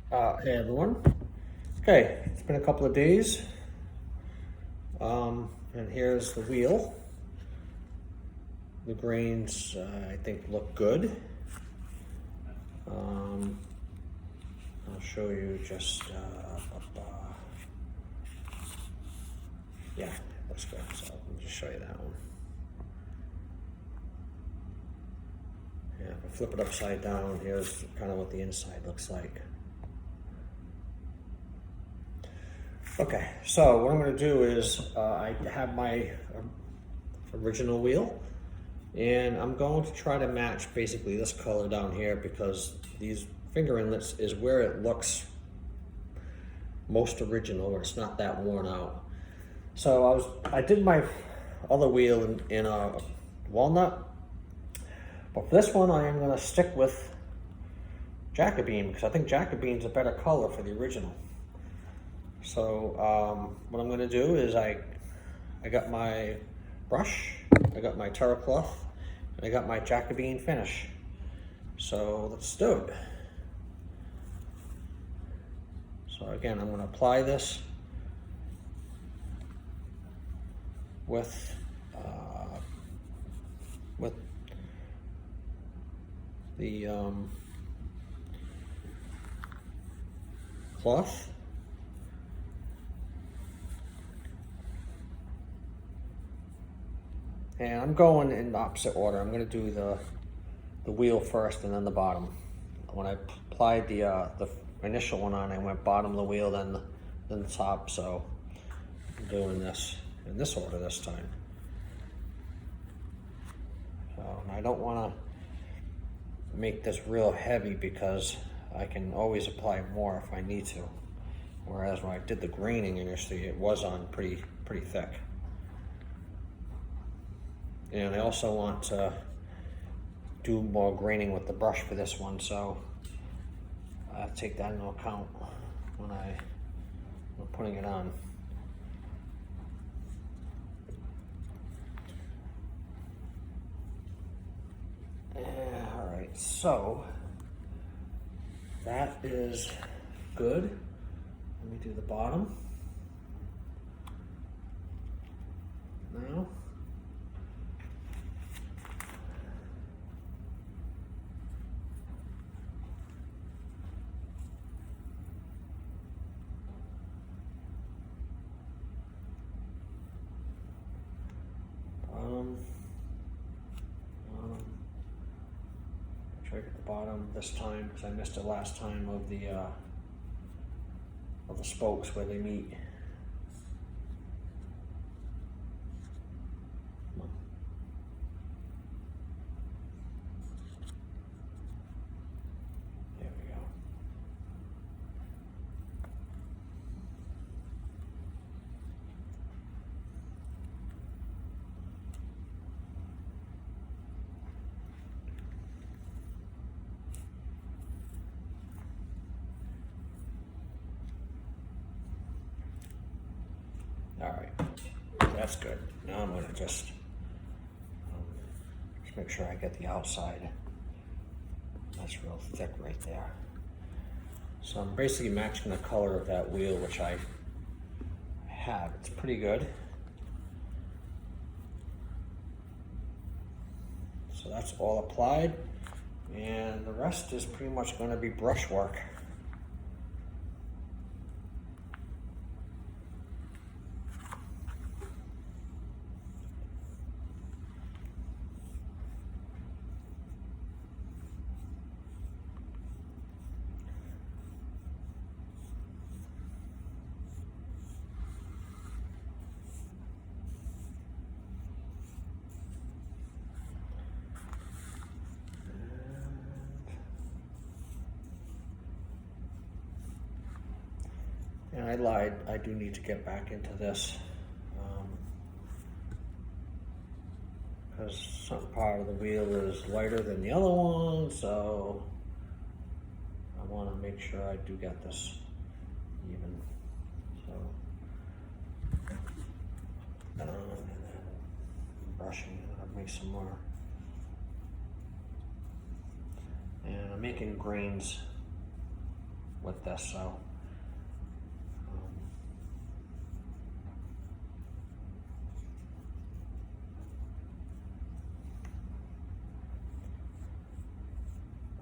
Hey everyone. Okay, it's been a couple of days, and here's the wheel. The grains, I think, look good. I'll show you just, yeah, looks good. So let me just show you that one. Yeah, if I flip it upside down, here's kind of what the inside looks like. Okay, so what I'm going to do is I have my original wheel, and I'm going to try to match basically this color down here because these finger inlets is where it looks most original, where it's not that worn out. So I did my other wheel in a walnut, but for this one I am going to stick with Jacobean because I think Jacobean's a better color for the original. So what I'm going to do is I got my brush, I got my terra cloth, and I got my Jacobean finish. So let's do it. So again, I'm going to apply this with the cloth. And I'm going in the opposite order. I'm going to do the wheel first and then the bottom. When I applied the initial one on, I went bottom of the wheel, then the top. So I'm doing this in this order this time. So I don't want to make this real heavy because I can always apply more if I need to. Whereas when I did the graining initially, it was on pretty thick. And I also want to do more graining with the brush for this one, so I have to take that into account when I'm putting it on. All right, so that is good. Let me do the bottom now. Try to get the bottom this time because I missed it last time of the spokes where they meet. There we go. All right, that's good. Now I'm gonna just make sure I get the outside. That's real thick right there. So I'm basically matching the color of that wheel, which I have. It's pretty good. So that's all applied, and the rest is pretty much going to be brushwork. And I lied, I do need to get back into this because some part of the wheel is lighter than the other one, so I want to make sure I do get this even. So and then brushing, I'll make some more. And I'm making grains with this, so.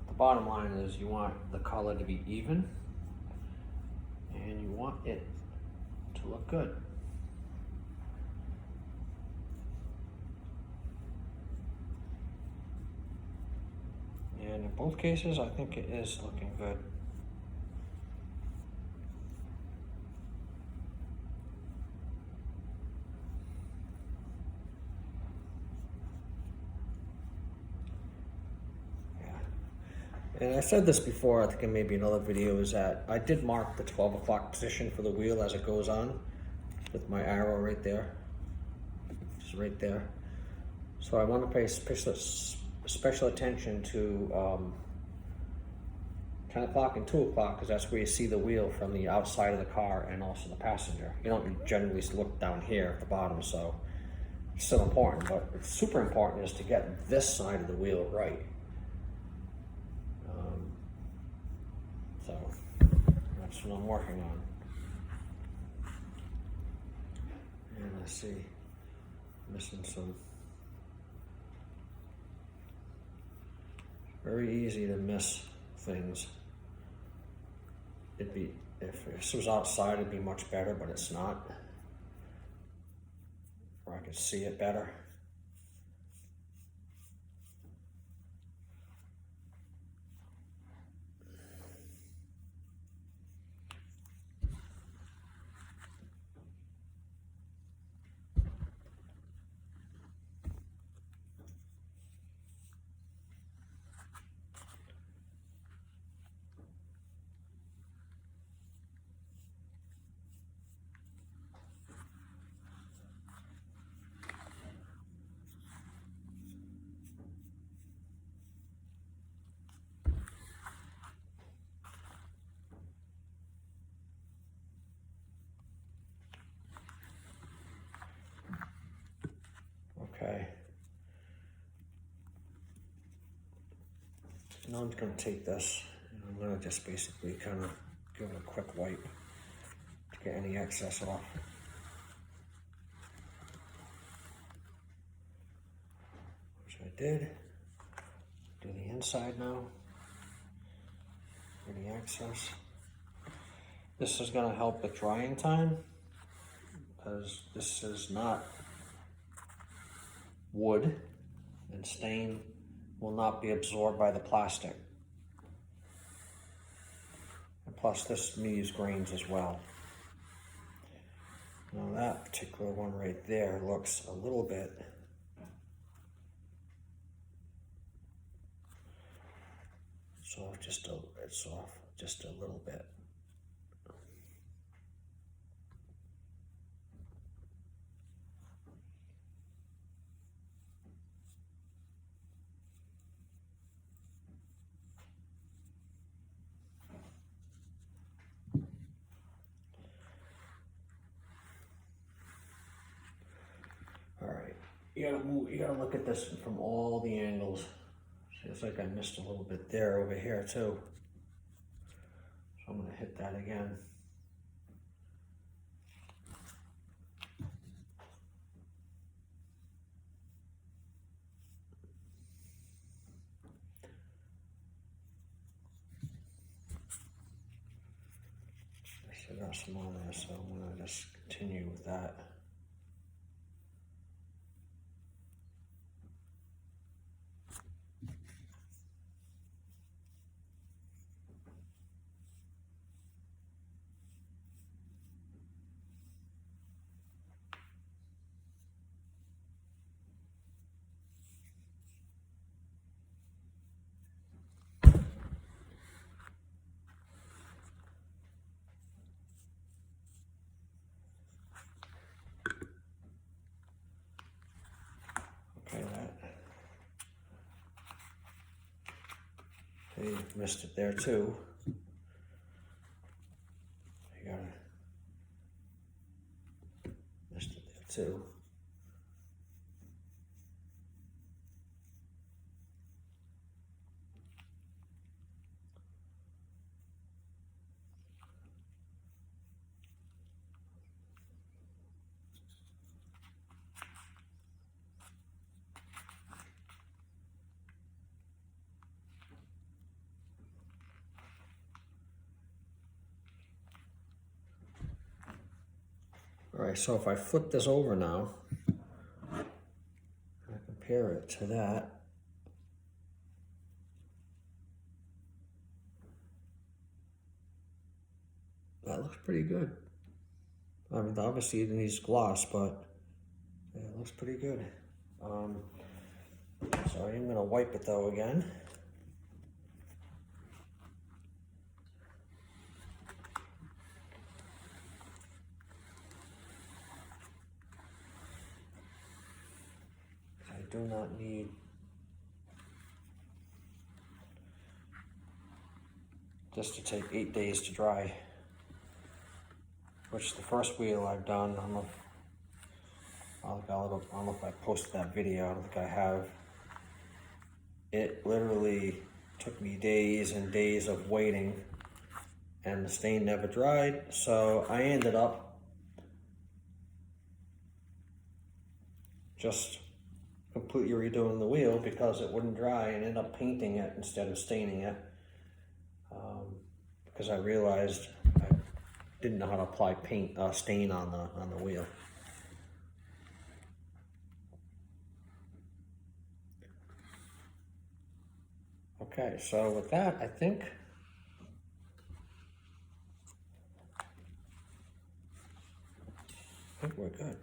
The bottom line is you want the color to be even and you want it to look good. And in both cases, I think it is looking good. And I said this before, I think in maybe another video, is that I did mark the 12 o'clock position for the wheel as it goes on with my arrow right there, just right there. So I want to pay special attention to 10 o'clock and 2 o'clock, because that's where you see the wheel from the outside of the car and also the passenger. You don't generally look down here at the bottom, so it's still important, but it's super important is to get this side of the wheel right. So that's what I'm working on. And let's see, missing some. Very easy to miss things. It'd be, if this was outside, it'd be much better, but it's not. Or I could see it better. Okay. Now I'm going to take this and I'm going to just basically kind of give it a quick wipe to get any excess off. Which I did. Do the inside now. Any excess. This is going to help with drying time, because this is not wood, and stain will not be absorbed by the plastic. And plus this leaves grains as well. Now that particular one right there looks a little bit soft, it's off just a little bit. You gotta look at this from all the angles. See, it's like I missed a little bit there over here too. So I'm gonna hit that again. I still got some on there, so I'm gonna just continue with that. You missed it there too. You gotta missed it there too. right, so if I flip this over now, I compare it to that. That looks pretty good. I mean, obviously it needs gloss, but it looks pretty good. So I am going to wipe it though again. I do not need this to take 8 days to dry, which the first wheel I've done, I don't know if I posted that video, I don't think I have. It literally took me days and days of waiting, and the stain never dried, so I ended up just completely redoing the wheel because it wouldn't dry, and ended up painting it instead of staining it, because I realized I didn't know how to apply stain on the wheel. Okay, so with that, I think we're good.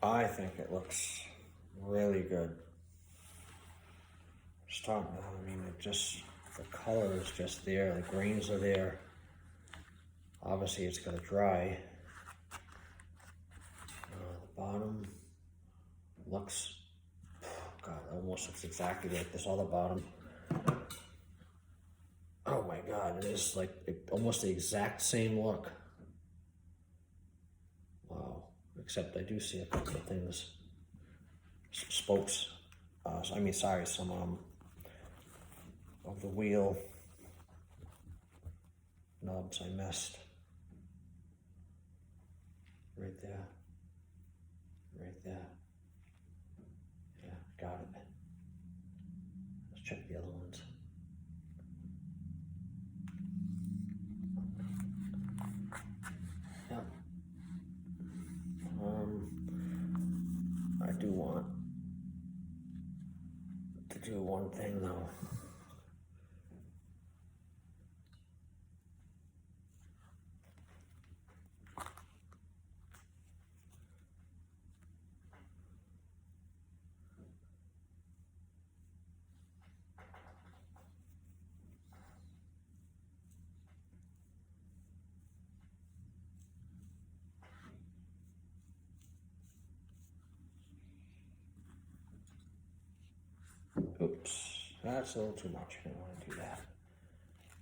I think it looks really good. Starting, I mean, the color is just there, the grains are there. Obviously it's gonna dry. The bottom looks, God, it almost looks exactly like this other bottom. Oh my God, it is like almost the exact same look. Wow, except I do see a couple of things, spokes, some of the wheel knobs I missed. Right there. Right there. Yeah, got it. Let's check the other ones. Yeah. I do want to do one thing though. Oops, that's a little too much. I didn't want to do that.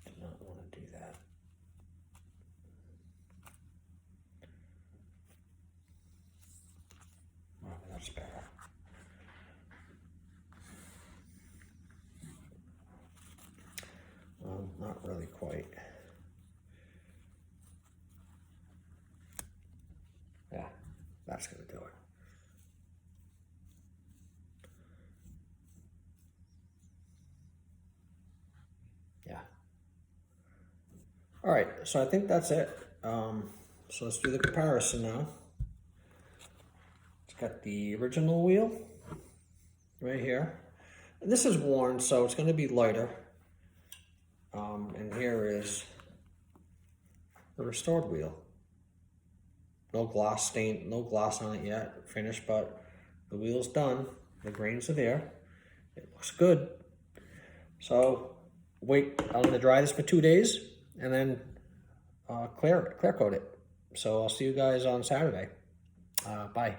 Did not want to do that. Oh, that's better. Well, not really quite. Yeah, that's gonna do it. Yeah. All right, so I think that's it. So let's do the comparison now. It's got the original wheel right here. And this is worn, so it's going to be lighter. And here is the restored wheel. No gloss stain, no gloss on it yet, finished, but the wheel's done. The grains are there. It looks good. So wait, I'm going to dry this for 2 days and then clear coat it. So I'll see you guys on Saturday. Bye.